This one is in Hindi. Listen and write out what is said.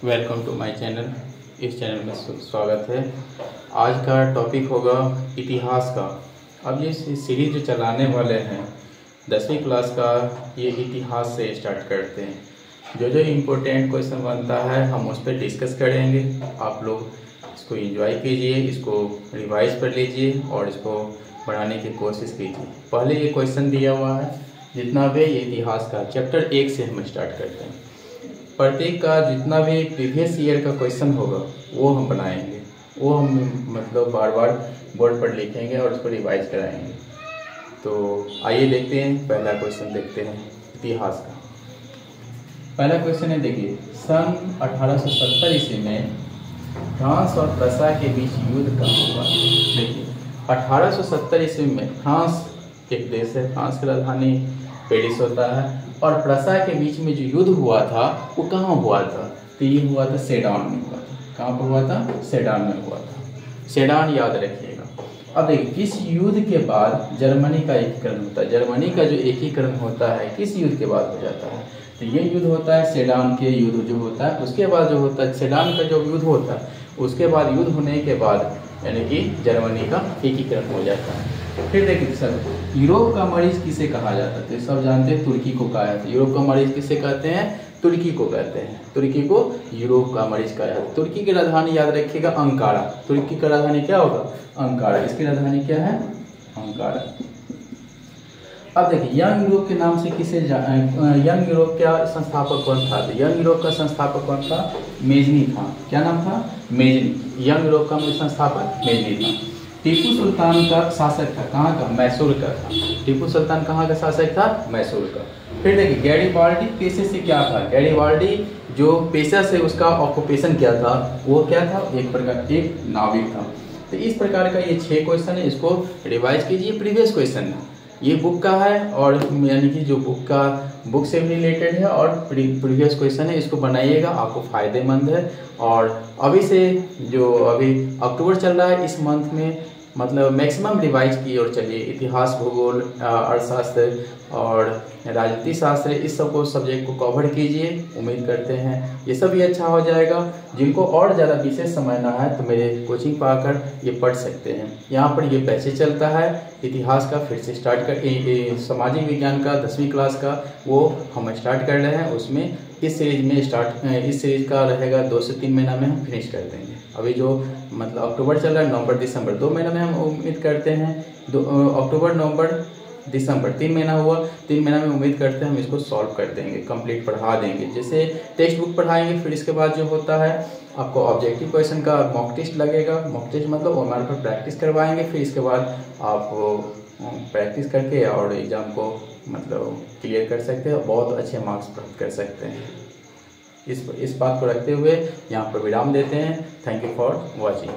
Welcome to my channel. इस चैनल में स्वागत है। आज का टॉपिक होगा इतिहास का। अब ये सीरीज जो चलाने वाले हैं 10वीं क्लास का, ये इतिहास से स्टार्ट करते हैं। जो जो इम्पोर्टेंट क्वेश्चन बनता है हम उस पर डिस्कस करेंगे। आप लोग इसको एंजॉय कीजिए, इसको रिवाइज कर लीजिए और इसको बढ़ाने की कोशिश कीजिए। पहले ये क्वेश्चन दिया हुआ है जितना भी ये इतिहास का चैप्टर 1 से हम स्टार्ट करते हैं। प्रत्येक का जितना भी प्रीवियस ईयर का क्वेश्चन होगा वो हम बनाएंगे, वो हम मतलब बार बार बोर्ड पर लिखेंगे और उसको रिवाइज कराएंगे। तो आइए देखते हैं, पहला क्वेश्चन देखते हैं इतिहास का। पहला क्वेश्चन है, देखिए, सन 1870 ईस्वी में फ्रांस और प्रसा के बीच युद्ध कहाँ हुआ? देखिए 1870 ईस्वी में फ्रांस एक देश है, फ्रांस की राजधानी पेरिस होता है, और प्रसा के बीच में जो युद्ध हुआ था वो कहाँ हुआ था? तो ये हुआ था सेडान में हुआ था। कहाँ पर हुआ था? सेडान में हुआ था। सेडान याद रखिएगा। अब देखिए किस युद्ध के बाद जर्मनी का एकीकरण होता है? जर्मनी का जो एकीकरण होता है किस युद्ध के बाद हो जाता है? तो ये युद्ध होता है सेडान के युद्ध जो होता है उसके बाद जो होता है, सेडान का जो युद्ध होता है उसके बाद युद्ध होने के बाद यानी कि जर्मनी का एकीकरण हो जाता है। फिर देखिए सर, यूरोप का मरीज किसे कहा जाता है? तो सब जानते हैं तुर्की को कहा जाता है। यूरोप का मरीज किसे कहते हैं? तुर्की को कहते हैं। तुर्की को यूरोप का मरीज कहा जाता है। तुर्की की राजधानी याद रखिएगा अंकारा। तुर्की का राजधानी क्या होगा? अंकारा। इसकी राजधानी क्या है? अंकारा। अब देखिए यंग यूरोप के नाम से किसे यंग यूरोप का संस्थापक कौन था? तो यंग यूरोप का संस्थापक कौन था? मेजनी था। क्या नाम था? मेजनी। यंग यूरोप का संस्थापक मेजनी था। टीपू सुल्तान का शासक था, कहाँ का? मैसूर का था। टीपू सुल्तान कहाँ का शासक था? मैसूर का। फिर देखिए गैरिबाल्डी पेशे से क्या था? गैरिबाल्डी जो पेशा से उसका ऑक्यूपेशन क्या था? वो क्या था? एक प्रकार एक नाविक था। तो इस प्रकार का ये 6 क्वेश्चन है, इसको रिवाइज कीजिए। प्रीवियस क्वेश्चन है, ये बुक का है और यानी कि जो बुक से भी रिलेटेड है और प्रीवियस क्वेश्चन है, इसको बनाइएगा, आपको फायदेमंद है। और अभी से जो अभी अक्टूबर चल रहा है, इस मंथ में मतलब मैक्सिमम रिवाइज की और चलिए। इतिहास, भूगोल, अर्थशास्त्र और राजनीति शास्त्र, इस सब को सब्जेक्ट को कवर कीजिए। उम्मीद करते हैं ये सब भी अच्छा हो जाएगा। जिनको और ज़्यादा विशेष समझना है तो मेरे कोचिंग पर आकर ये पढ़ सकते हैं। यहाँ पर ये बैचेज चलता है इतिहास का। फिर से स्टार्ट कर सामाजिक विज्ञान का 10वीं क्लास का वो हम स्टार्ट कर रहे हैं। उसमें इस सीरीज का रहेगा 2 से 3 महीना में हम फिनिश कर देंगे। अभी जो मतलब अक्टूबर चल रहा है, नवंबर दिसंबर 2 महीना में हम उम्मीद करते हैं। अक्टूबर नवंबर दिसंबर 3 महीना हुआ। 3 महीना में उम्मीद करते हैं हम इसको सॉल्व कर देंगे, कंप्लीट पढ़ा देंगे। जैसे टेक्स्ट बुक पढ़ाएंगे, फिर इसके बाद जो होता है आपको ऑब्जेक्टिव क्वेश्चन का मॉक टेस्ट लगेगा। मॉक टेस्ट मतलब हमारे पर प्रैक्टिस करवाएंगे। फिर इसके बाद आप प्रैक्टिस करके और एग्ज़ाम को मतलब क्लियर कर सकते हैं, बहुत अच्छे मार्क्स प्राप्त कर सकते हैं। इस बात को रखते हुए यहाँ पर विराम देते हैं। Thank you for watching.